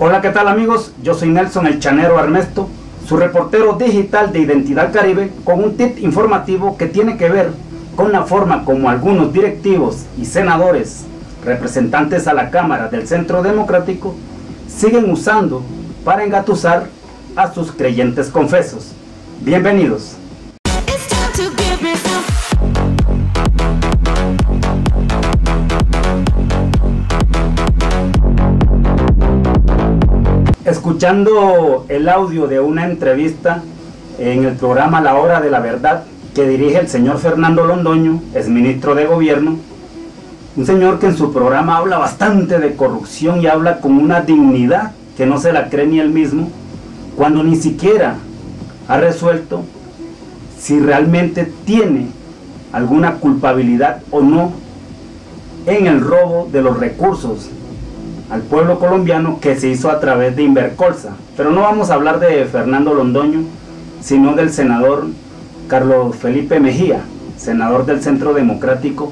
Hola, ¿qué tal amigos? Yo soy Nelson el Chanero Ernesto, su reportero digital de Identidad Caribe, con un tip informativo que tiene que ver con la forma como algunos directivos y senadores, representantes a la Cámara del Centro Democrático, siguen usando para engatusar a sus creyentes confesos. Bienvenidos. Escuchando el audio de una entrevista en el programa La Hora de la Verdad que dirige el señor Fernando Londoño, exministro de Gobierno, un señor que en su programa habla bastante de corrupción y habla con una dignidad que no se la cree ni él mismo, cuando ni siquiera ha resuelto si realmente tiene alguna culpabilidad o no en el robo de los recursos al pueblo colombiano que se hizo a través de Invercolsa. Pero no vamos a hablar de Fernando Londoño, sino del senador Carlos Felipe Mejía, senador del Centro Democrático,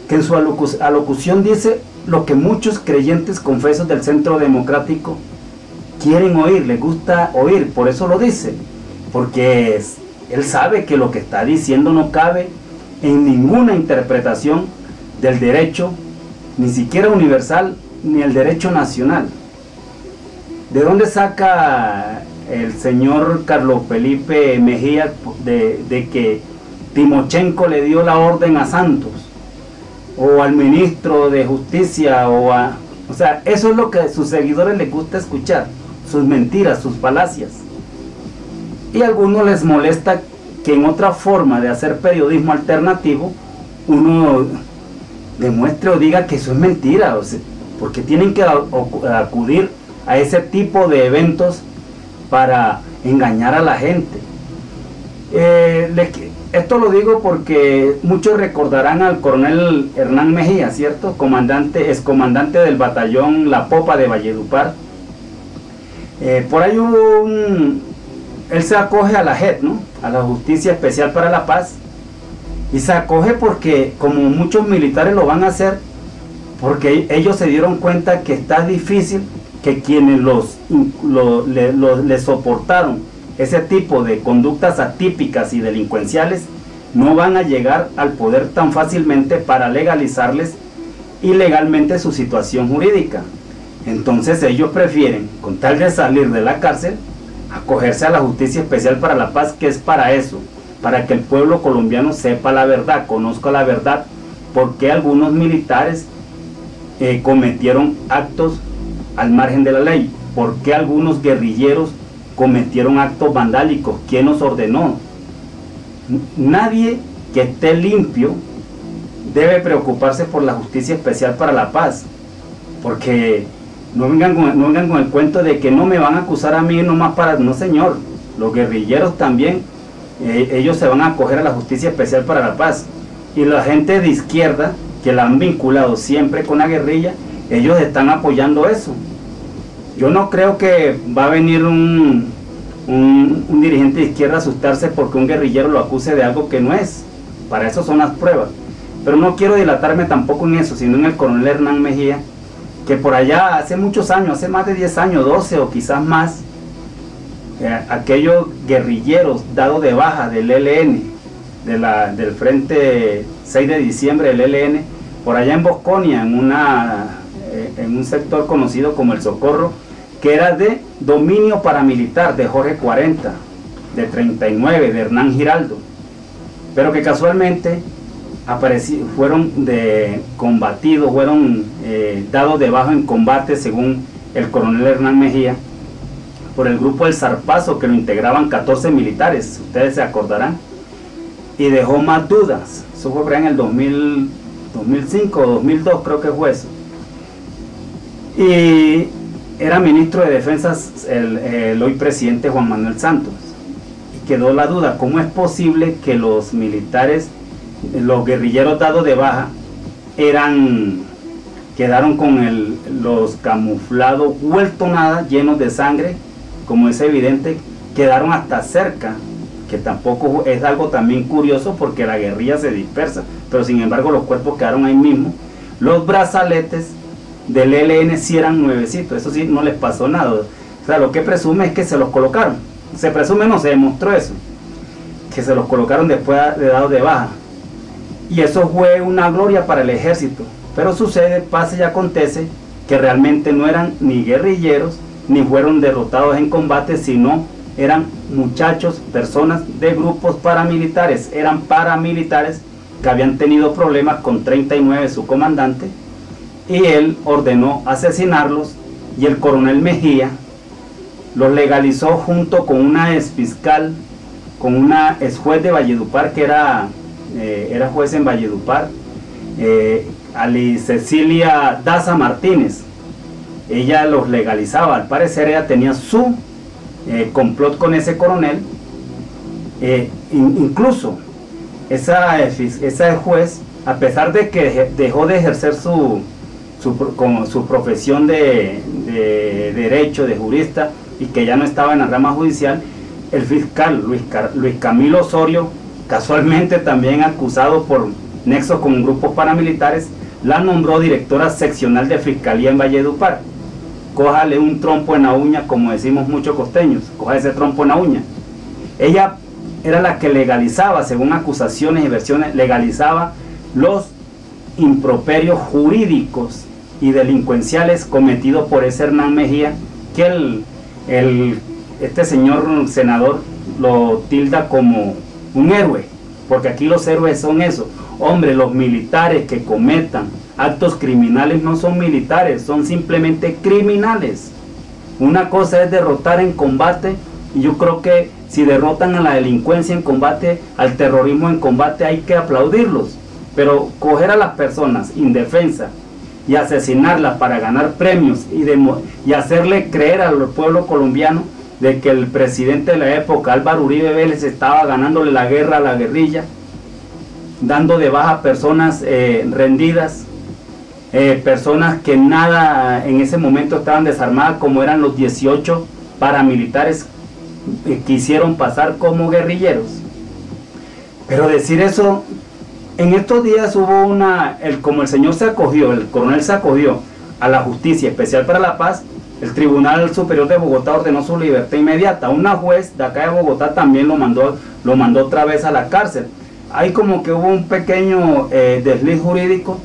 que en su alocución dice lo que muchos creyentes confesos del Centro Democrático quieren oír, les gusta oír, por eso lo dice, porque él sabe que lo que está diciendo no cabe en ninguna interpretación del derecho, ni siquiera universal, ni el derecho nacional. ¿De dónde saca el señor Carlos Felipe Mejía de que Timochenko le dio la orden a Santos o al ministro de Justicia o sea, eso es lo que a sus seguidores les gusta escuchar, sus mentiras, sus falacias? Y a algunos les molesta que en otra forma de hacer periodismo alternativo uno demuestre o diga que eso es mentira, o sea, porque tienen que acudir a ese tipo de eventos para engañar a la gente. Esto lo digo porque muchos recordarán al coronel Hernán Mejía, ¿cierto? Excomandante del batallón La Popa de Valledupar. Por ahí él se acoge a la JEP, ¿no? A la Justicia Especial para la Paz, y se acoge porque, como muchos militares lo van a hacer, porque ellos se dieron cuenta que está difícil que quienes les soportaron ese tipo de conductas atípicas y delincuenciales no van a llegar al poder tan fácilmente para legalizarles ilegalmente su situación jurídica. Entonces ellos prefieren, con tal de salir de la cárcel, acogerse a la Justicia Especial para la Paz, que es para eso, para que el pueblo colombiano sepa la verdad, conozca la verdad, porque algunos militares cometieron actos al margen de la ley, porque algunos guerrilleros cometieron actos vandálicos. ¿Quién los ordenó? Nadie que esté limpio debe preocuparse por la Justicia Especial para la Paz, porque no vengan con el cuento de que no me van a acusar a mí nomás para... No, señor, los guerrilleros también, ellos se van a acoger a la Justicia Especial para la Paz, y la gente de izquierda que la han vinculado siempre con la guerrilla, ellos están apoyando eso. Yo no creo que va a venir un dirigente de izquierda a asustarse porque un guerrillero lo acuse de algo que no es. Para eso son las pruebas. Pero no quiero dilatarme tampoco en eso, sino en el coronel Hernán Mejía, que por allá hace muchos años, hace más de 10 años, 12 o quizás más, aquellos guerrilleros dados de baja del ELN, del Frente 6 de Diciembre del ELN, por allá en Bosconia, en un sector conocido como El Socorro, que era de dominio paramilitar de Jorge 40, de 39, de Hernán Giraldo, pero que casualmente fueron combatidos, fueron dados de baja en combate, según el coronel Hernán Mejía, por el grupo El Zarpazo, que lo integraban 14 militares, ustedes se acordarán, y dejó más dudas. Eso fue en el 2005 o 2002, creo que fue eso. Y era ministro de Defensa el hoy presidente Juan Manuel Santos, y quedó la duda: ¿cómo es posible que los militares, los guerrilleros dados de baja, quedaron con los camuflados vuelto nada, llenos de sangre, como es evidente, quedaron hasta cerca, que tampoco es algo también curioso porque la guerrilla se dispersa, pero sin embargo los cuerpos quedaron ahí mismo, los brazaletes del ELN sí eran nuevecitos, eso sí no les pasó nada. O sea, lo que presume es que se los colocaron. Se presume, no se demostró eso, que se los colocaron después de dado de baja. Y eso fue una gloria para el ejército. Pero sucede, pasa y acontece que realmente no eran ni guerrilleros, ni fueron derrotados en combate, sino eran muchachos, personas de grupos paramilitares, eran paramilitares que habían tenido problemas con 39, su comandante, y él ordenó asesinarlos, y el coronel Mejía los legalizó junto con una exfiscal, con una exjuez de Valledupar, que era juez en Valledupar, Ali Cecilia Daza Martínez. Ella los legalizaba, al parecer ella tenía su complot con ese coronel. Incluso esa juez, a pesar de que dejó de ejercer su profesión de derecho, de jurista, y que ya no estaba en la rama judicial, el fiscal Luis Camilo Osorio, casualmente también acusado por nexos con grupos paramilitares, la nombró directora seccional de Fiscalía en Valledupar. Cójale un trompo en la uña, como decimos muchos costeños, coja ese trompo en la uña. Ella era la que legalizaba, según acusaciones y versiones, legalizaba los improperios jurídicos y delincuenciales cometidos por ese Hernán Mejía, que este señor senador lo tilda como un héroe, porque aquí los héroes son eso. Hombre, los militares que cometan actos criminales no son militares, son simplemente criminales. Una cosa es derrotar en combate, y yo creo que si derrotan a la delincuencia en combate, al terrorismo en combate, hay que aplaudirlos. Pero coger a las personas indefensas y asesinarlas para ganar premios y hacerle creer al pueblo colombiano de que el presidente de la época, Álvaro Uribe Vélez, estaba ganándole la guerra a la guerrilla, dando de baja personas rendidas, personas que nada en ese momento estaban desarmadas, como eran los 18 paramilitares que hicieron pasar como guerrilleros. Pero decir eso, en estos días hubo como el señor se acogió, el coronel se acogió a la Justicia Especial para la Paz, el Tribunal Superior de Bogotá ordenó su libertad inmediata. Una juez de acá de Bogotá también lo mandó otra vez a la cárcel. Hay como que hubo un pequeño desliz jurídico,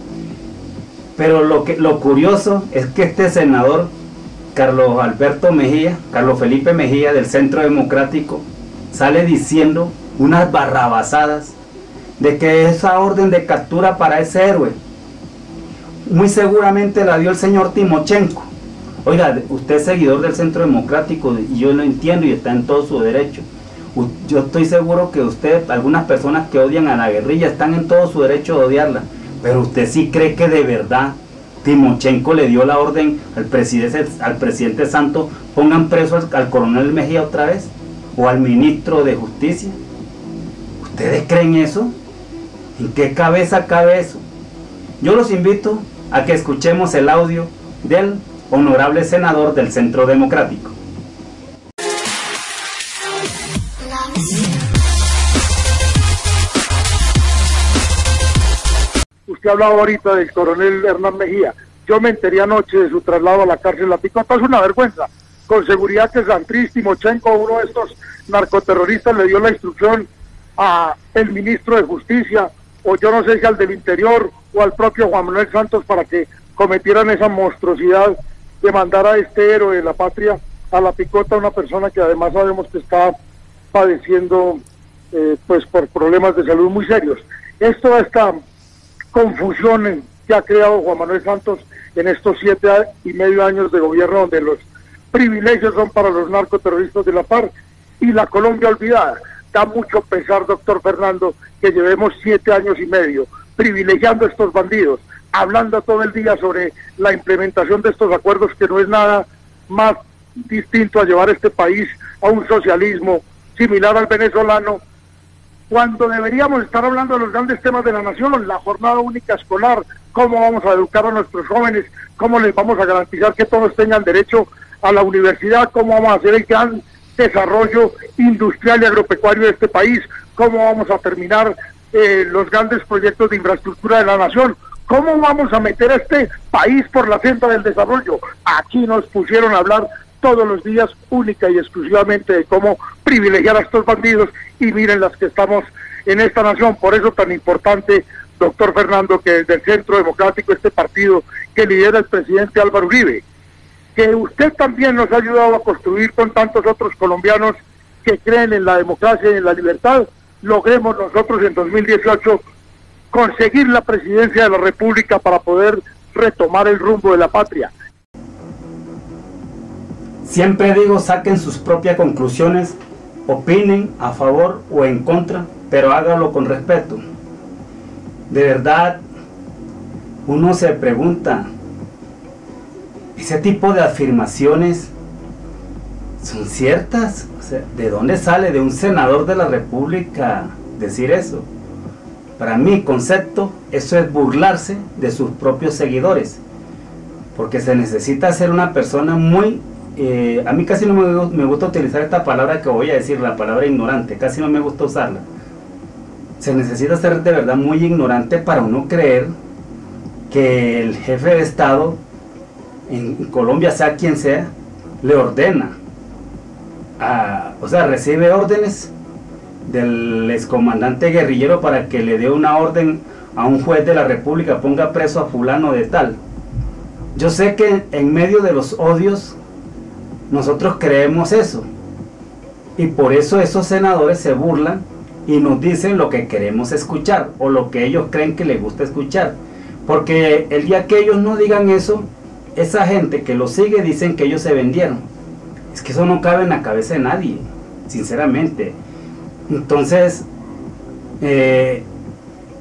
pero lo curioso es que este senador Carlos Felipe Mejía del Centro Democrático sale diciendo unas barrabasadas de que esa orden de captura para ese héroe muy seguramente la dio el señor Timochenko. Oiga, usted es seguidor del Centro Democrático y yo lo entiendo y está en todo su derecho. Yo estoy seguro que usted, algunas personas que odian a la guerrilla, están en todo su derecho de odiarla, pero usted sí cree que de verdad Timochenko le dio la orden al presidente Santos, pongan preso al coronel Mejía otra vez, o al ministro de Justicia. ¿Ustedes creen eso? ¿En qué cabeza cabe eso? Yo los invito a que escuchemos el audio del honorable senador del Centro Democrático. Usted hablaba ahorita del coronel Hernán Mejía. Yo me enteré anoche de su traslado a la cárcel La Picota. Es una vergüenza. Con seguridad que Santrich Timochenko, uno de estos narcoterroristas, le dio la instrucción a el ministro de Justicia, o yo no sé si al del Interior o al propio Juan Manuel Santos, para que cometieran esa monstruosidad de mandar a este héroe de la patria a La Picota, una persona que además sabemos que está padeciendo pues por problemas de salud muy serios. Esta confusión que ha creado Juan Manuel Santos en estos 7,5 años de gobierno, donde los privilegios son para los narcoterroristas de la FARC y la Colombia olvidada. Da mucho pesar, doctor Fernando, que llevemos 7 años y medio privilegiando a estos bandidos, hablando todo el día sobre la implementación de estos acuerdos, que no es nada más distinto a llevar este país a un socialismo similar al venezolano, cuando deberíamos estar hablando de los grandes temas de la nación, la jornada única escolar, cómo vamos a educar a nuestros jóvenes, cómo les vamos a garantizar que todos tengan derecho a la universidad, cómo vamos a hacer el gran desarrollo industrial y agropecuario de este país, cómo vamos a terminar los grandes proyectos de infraestructura de la nación, ¿Cómo vamos a meter a este país por la senda del desarrollo? Aquí nos pusieron a hablar todos los días única y exclusivamente de cómo privilegiar a estos bandidos, y miren las que estamos en esta nación. Por eso tan importante, doctor Fernando, que desde el Centro Democrático, este partido que lidera el presidente Álvaro Uribe, que usted también nos ha ayudado a construir con tantos otros colombianos que creen en la democracia y en la libertad, logremos nosotros en 2018 conseguir la presidencia de la República para poder retomar el rumbo de la patria. Siempre digo, saquen sus propias conclusiones, opinen a favor o en contra, pero háganlo con respeto. De verdad, uno se pregunta, ¿ese tipo de afirmaciones son ciertas? O sea, ¿de dónde sale de un senador de la República decir eso? Para mi concepto, eso es burlarse de sus propios seguidores, porque se necesita ser una persona muy... a mí casi no me gusta utilizar esta palabra que voy a decir, la palabra ignorante, casi no me gusta usarla. Se necesita ser de verdad muy ignorante para uno creer que el jefe de Estado en Colombia, sea quien sea, le ordena, o sea, recibe órdenes del excomandante guerrillero para que le dé una orden a un juez de la República, ponga preso a fulano de tal. Yo sé que en medio de los odios nosotros creemos eso, y por eso esos senadores se burlan y nos dicen lo que queremos escuchar o lo que ellos creen que les gusta escuchar, porque el día que ellos no digan eso, esa gente que los sigue dicen que ellos se vendieron. Es que eso no cabe en la cabeza de nadie, sinceramente. Entonces,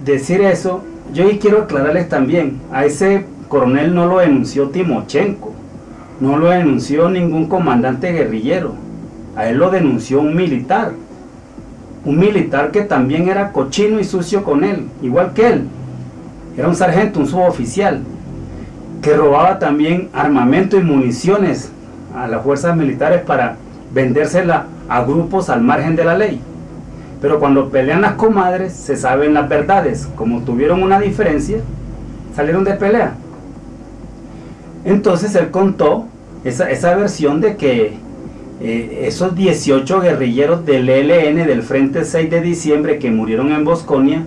decir eso, yo quiero aclararles también, a ese coronel no lo denunció Timochenko, no lo denunció ningún comandante guerrillero, a él lo denunció un militar que también era cochino y sucio con él, igual que él. Era un sargento, un suboficial, que robaba también armamento y municiones a las fuerzas militares para vendérsela a grupos al margen de la ley. Pero cuando pelean las comadres se saben las verdades, como tuvieron una diferencia, salieron de pelea. Entonces él contó esa versión de que esos 18 guerrilleros del ELN del Frente 6 de diciembre que murieron en Bosconia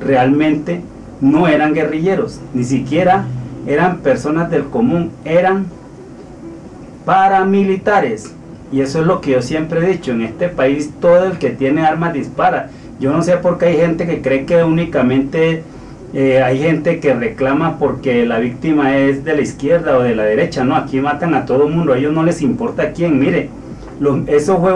realmente no eran guerrilleros, ni siquiera eran personas del común, eran paramilitares. Y eso es lo que yo siempre he dicho, en este país todo el que tiene armas dispara. Yo no sé por qué hay gente que cree que únicamente hay gente que reclama porque la víctima es de la izquierda o de la derecha. No, aquí matan a todo el mundo, a ellos no les importa quién. Mire, eso fue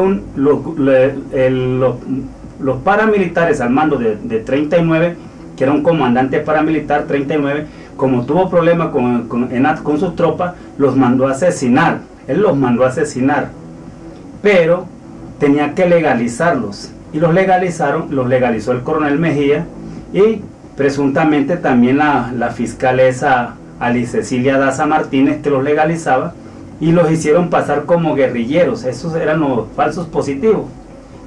los paramilitares al mando de 39, que era un comandante paramilitar 39, como tuvo problemas con sus tropas, los mandó a asesinar. Él los mandó a asesinar, pero tenía que legalizarlos, y los legalizó el coronel Mejía, y presuntamente también la fiscal esa Alice Cecilia Daza Martínez, que los legalizaba, y los hicieron pasar como guerrilleros. Esos eran los falsos positivos,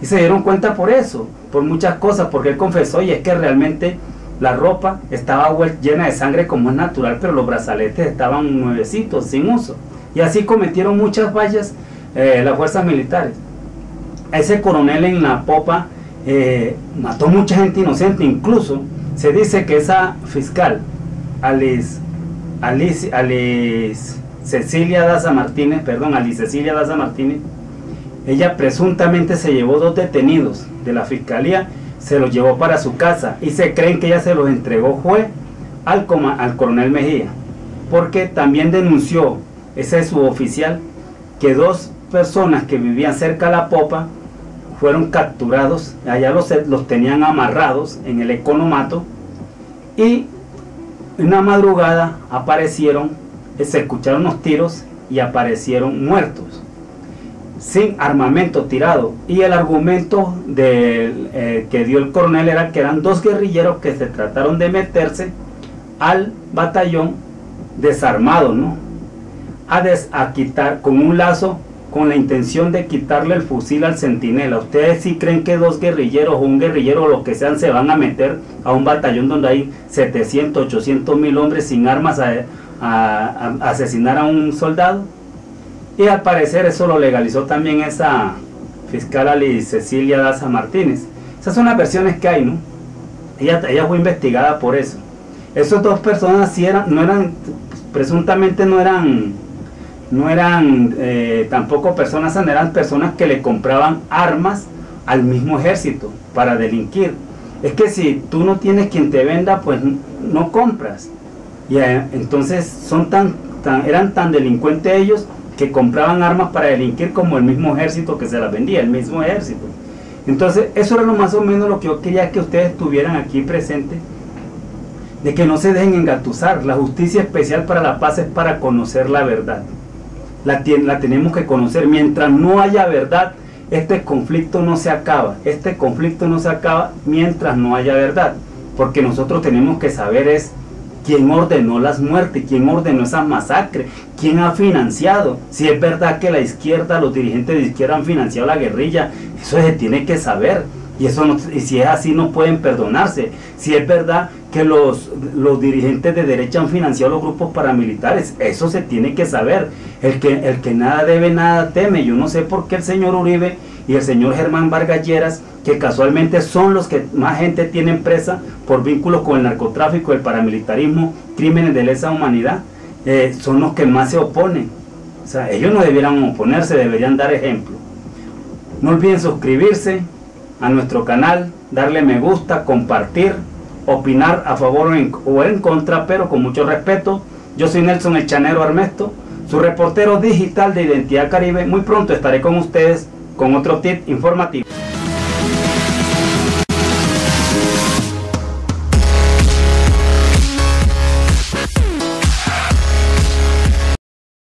y se dieron cuenta por eso, por muchas cosas, porque él confesó, y es que realmente la ropa estaba llena de sangre como es natural, pero los brazaletes estaban nuevecitos, sin uso, y así cometieron muchas fallas las fuerzas militares. Ese coronel en la popa mató mucha gente inocente. Incluso se dice que esa fiscal Alice Cecilia Daza Martínez, ella presuntamente se llevó 2 detenidos de la fiscalía, se los llevó para su casa, y se creen que ella se los entregó al coronel Mejía, porque también denunció ese suboficial que 2 personas que vivían cerca de la popa fueron capturados, allá los tenían amarrados en el economato, y una madrugada aparecieron, se escucharon los tiros y aparecieron muertos, sin armamento tirado. Y el argumento que dio el coronel era que eran 2 guerrilleros que se trataron de meterse al batallón desarmados, ¿no? A quitar con un lazo con la intención de quitarle el fusil al centinela. ¿Ustedes sí creen que dos guerrilleros o un guerrillero o lo que sean se van a meter a un batallón donde hay 700, 800 mil hombres sin armas a asesinar a un soldado? Y al parecer eso lo legalizó también esa fiscal Alice Cecilia Daza Martínez. Esas son las versiones que hay, ¿no? Ella fue investigada por eso. Esas dos personas sí presuntamente no eran tampoco personas sanas, eran personas que le compraban armas al mismo ejército para delinquir. Es que si tú no tienes quien te venda, pues no compras. Y entonces eran tan delincuentes ellos que compraban armas para delinquir como el mismo ejército que se las vendía, el mismo ejército. Entonces eso era lo más o menos lo que yo quería que ustedes tuvieran aquí presente, de que no se dejen engatusar. La justicia especial para la paz es para conocer la verdad. La tenemos que conocer. Mientras no haya verdad, este conflicto no se acaba. Este conflicto no se acaba mientras no haya verdad. Porque nosotros tenemos que saber es quién ordenó las muertes, quién ordenó esas masacres, quién ha financiado. Si es verdad que la izquierda, los dirigentes de izquierda han financiado la guerrilla, eso se tiene que saber. Y si es así no pueden perdonarse. Si es verdad que los dirigentes de derecha han financiado los grupos paramilitares, eso se tiene que saber. El que nada debe, nada teme. Yo no sé por qué el señor Uribe y el señor Germán Vargas Lleras, que casualmente son los que más gente tienen presa por vínculos con el narcotráfico, el paramilitarismo, crímenes de lesa humanidad, son los que más se oponen. O sea, ellos no debieran oponerse, deberían dar ejemplo. No olviden suscribirse a nuestro canal, darle me gusta, compartir, opinar a favor o en contra, pero con mucho respeto. Yo soy Nelson el Chanero Armesto, su reportero digital de Identidad Caribe. Muy pronto estaré con ustedes con otro tip informativo.